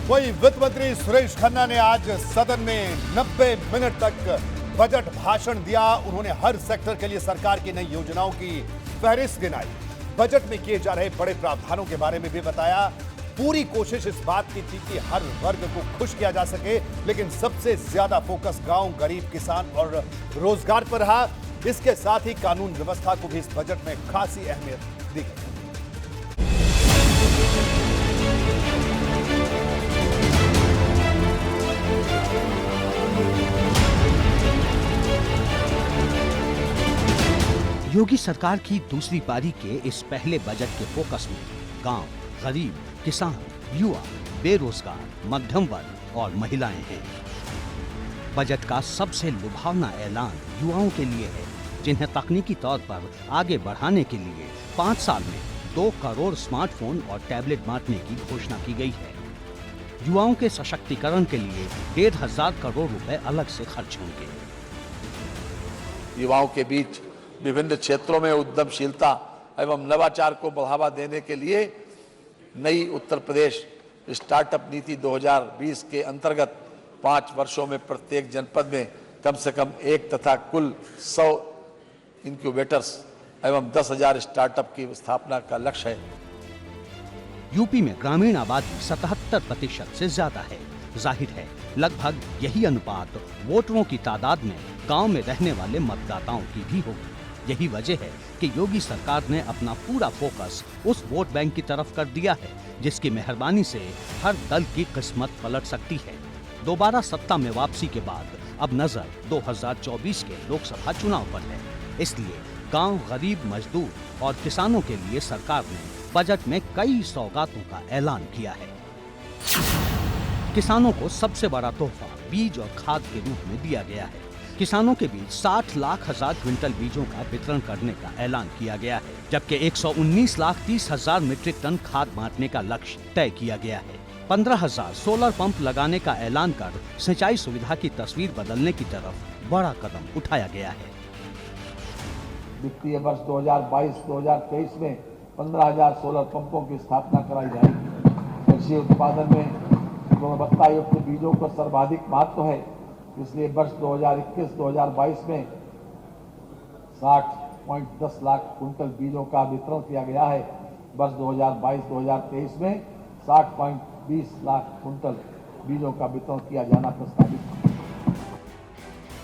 वहीं वित्त मंत्री सुरेश खन्ना ने आज सदन में 90 मिनट तक बजट भाषण दिया। उन्होंने हर सेक्टर के लिए सरकार की नई योजनाओं की फहरिस्त गिनाई, बजट में किए जा रहे बड़े प्रावधानों के बारे में भी बताया। पूरी कोशिश इस बात की थी कि हर वर्ग को खुश किया जा सके, लेकिन सबसे ज्यादा फोकस गांव, गरीब, किसान और रोजगार पर रहा। इसके साथ ही कानून व्यवस्था को भी इस बजट में खासी अहमियत दी गई। योगी सरकार की दूसरी पारी के इस पहले बजट के फोकस में गांव, गरीब, किसान, युवा, बेरोजगार, मध्यम वर्ग और महिलाएं हैं। बजट का सबसे लुभावना ऐलान युवाओं के लिए है, जिन्हें तकनीकी तौर पर आगे बढ़ाने के लिए 5 साल में 2 करोड़ स्मार्टफोन और टैबलेट बांटने की घोषणा की गई है। युवाओं के सशक्तिकरण के लिए 1,500 करोड़ रुपए अलग से खर्च होंगे। युवाओं के बीच विभिन्न क्षेत्रों में उद्यमशीलता एवं नवाचार को बढ़ावा देने के लिए नई उत्तर प्रदेश स्टार्टअप नीति 2020 के अंतर्गत 5 वर्षों में प्रत्येक जनपद में कम से कम 1 तथा कुल 100 इंक्यूबेटर्स एवं 10,000 स्टार्टअप की स्थापना का लक्ष्य है। यूपी में ग्रामीण आबादी 77% से ज्यादा है। जाहिर है लगभग यही अनुपात वोटरों की तादाद में गांव में रहने वाले मतदाताओं की भी होगी। यही वजह है कि योगी सरकार ने अपना पूरा फोकस उस वोट बैंक की तरफ कर दिया है, जिसकी मेहरबानी से हर दल की किस्मत पलट सकती है। दोबारा सत्ता में वापसी के बाद अब नजर 2024 के लोकसभा चुनाव पर है। इसलिए गांव, गरीब, मजदूर और किसानों के लिए सरकार ने बजट में कई सौगातों का ऐलान किया है। किसानों को सबसे बड़ा तोहफा बीज और खाद के रूप में दिया गया है। किसानों के बीच 60,00,000 क्विंटल बीजों का वितरण करने का ऐलान किया गया है, जबकि 119,30,000 मीट्रिक टन खाद बांटने का लक्ष्य तय किया गया है। 15,000 सोलर पंप लगाने का ऐलान कर सिंचाई सुविधा की तस्वीर बदलने की तरफ बड़ा कदम उठाया गया है। वित्तीय वर्ष 2022-2023 में 15,000 सोलर पंपों की स्थापना कराई जाएगी। कृषि उत्पादन में गुणवत्ता युक्त बीजों को सर्वाधिक महत्व है, इसलिए वर्ष 2021-2022 में 60.10 लाख कुंटल बीजों का वितरण किया गया है। वर्ष 2022-2023 में 60.20 लाख कुंटल बीजों का वितरण किया जाना प्रस्तावित है।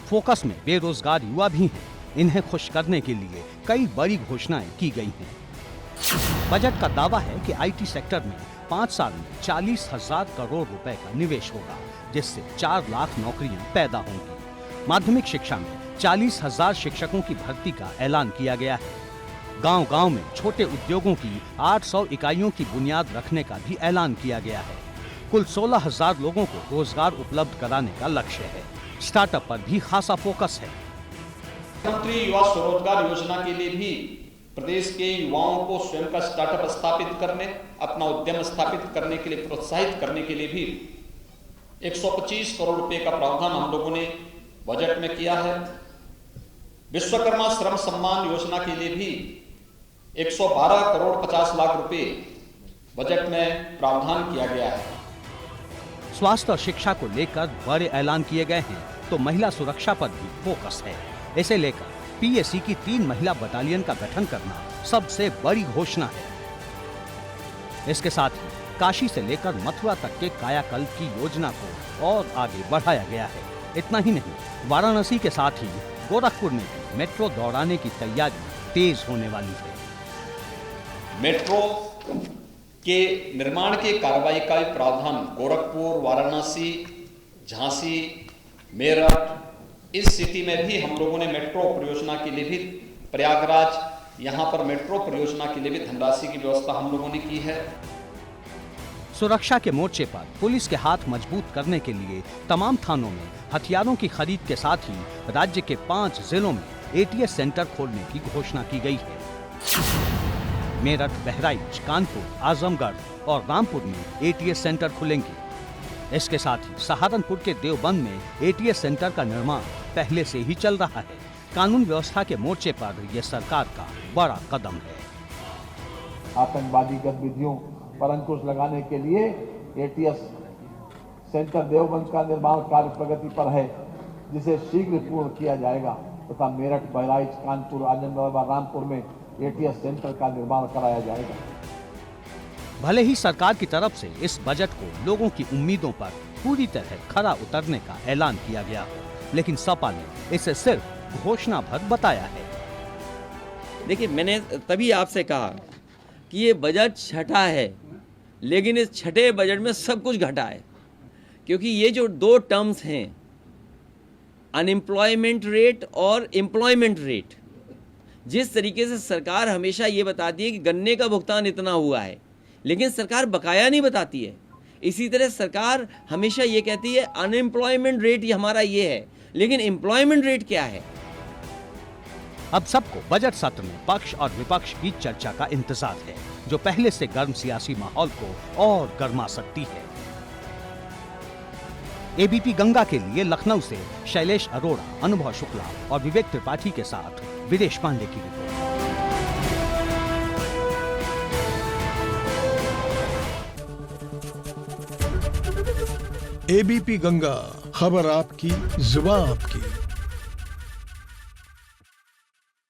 फोकस में बेरोजगार युवा भी हैं। इन्हें खुश करने के लिए कई बड़ी घोषणाएं की गई हैं। बजट का दावा है कि आईटी सेक्टर में 5 साल में 40,000 करोड़ रुपए का निवेश होगा, जिससे 4 लाख नौकरियां पैदा होंगी। माध्यमिक शिक्षा में 40,000 शिक्षकों की भर्ती का ऐलान किया गया है। गांव-गांव में छोटे उद्योगों की 800 इकाइयों की बुनियाद रखने का भी ऐलान किया गया है। कुल 16,000 लोगों को रोजगार उपलब्ध कराने का लक्ष्य है। स्टार्टअप पर भी खासा फोकस है। मुख्यमंत्री युवा स्वरोजगार योजना के लिए भी प्रदेश के युवाओं को स्वयं का स्टार्टअप स्थापित करने, अपना उद्यम स्थापित करने के लिए प्रोत्साहित करने के लिए भी 125 करोड़ रुपए का प्रावधान हम लोगों ने बजट में किया है। विश्वकर्मा श्रम सम्मान योजना के लिए भी 112 करोड़ 50 लाख रुपए बजट में प्रावधान किया गया है। स्वास्थ्य और शिक्षा को लेकर बड़े ऐलान किए गए हैं, तो महिला सुरक्षा पर भी फोकस है। इसे लेकर पीएसी की 3 महिला बटालियन का गठन करना सबसे बड़ी घोषणा है। इसके साथ ही काशी से लेकर मथुरा तक के कायाकल्प की योजना को और आगे बढ़ाया गया है। इतना ही नहीं, वाराणसी के साथ ही गोरखपुर में भी मेट्रो दौड़ाने की तैयारी तेज होने वाली है। मेट्रो के निर्माण के कार्रवाई का प्रावधान गोरखपुर, वाराणसी, झांसी, मेरठ, इस स्थिति में भी हम लोगों ने मेट्रो परियोजना के लिए भी प्रयागराज, यहाँ पर मेट्रो परियोजना के लिए भी धनराशि की व्यवस्था हम लोगों ने की है। सुरक्षा के मोर्चे पर पुलिस के हाथ मजबूत करने के लिए तमाम थानों में हथियारों की खरीद के साथ ही राज्य के 5 जिलों में एटीएस सेंटर खोलने की घोषणा की गई है। मेरठ, बहराइच, कानपुर, आजमगढ़ और रामपुर में एटीएस सेंटर खुलेंगे। इसके साथ ही सहारनपुर के देवबंद में एटीएस सेंटर का निर्माण पहले से ही चल रहा है। कानून व्यवस्था के मोर्चे पर यह सरकार का बड़ा कदम है। आतंकवादी गतिविधियों पर अंकुश लगाने के लिए एटीएस सेंटर देवबंद का निर्माण कार्य प्रगति पर है, जिसे शीघ्र पूर्ण किया जाएगा तथा मेरठ, बहराइच, कानपुर, आजमगढ़ व रामपुर में एटीएस सेंटर का निर्माण कराया जाएगा। भले ही सरकार की तरफ से इस बजट को लोगों की उम्मीदों पर पूरी तरह खरा उतरने का ऐलान किया गया, लेकिन सपा ने इसे सिर्फ घोषणा भर बताया है। देखिए, मैंने तभी आपसे कहा कि ये बजट छठा है, लेकिन इस छठे बजट में सब कुछ घटा है, क्योंकि ये जो दो टर्म्स हैं, अनएम्प्लॉयमेंट रेट और एम्प्लॉयमेंट रेट, जिस तरीके से सरकार हमेशा ये बताती है कि गन्ने का भुगतान इतना हुआ है, लेकिन सरकार बकाया नहीं बताती है। इसी तरह सरकार हमेशा ये कहती है अनएम्प्लॉयमेंट रेट हमारा ये है, लेकिन एम्प्लॉयमेंट रेट क्या है। अब सबको बजट सत्र में पक्ष और विपक्ष की चर्चा का इंतजार है, जो पहले से गर्म सियासी माहौल को और गर्मा सकती है। एबीपी गंगा के लिए लखनऊ से शैलेश अरोड़ा, अनुभव शुक्ला और विवेक त्रिपाठी के साथ विदेश पांडे की रिपोर्ट। एबीपी गंगा, खबर आपकी, जुबान आपकी।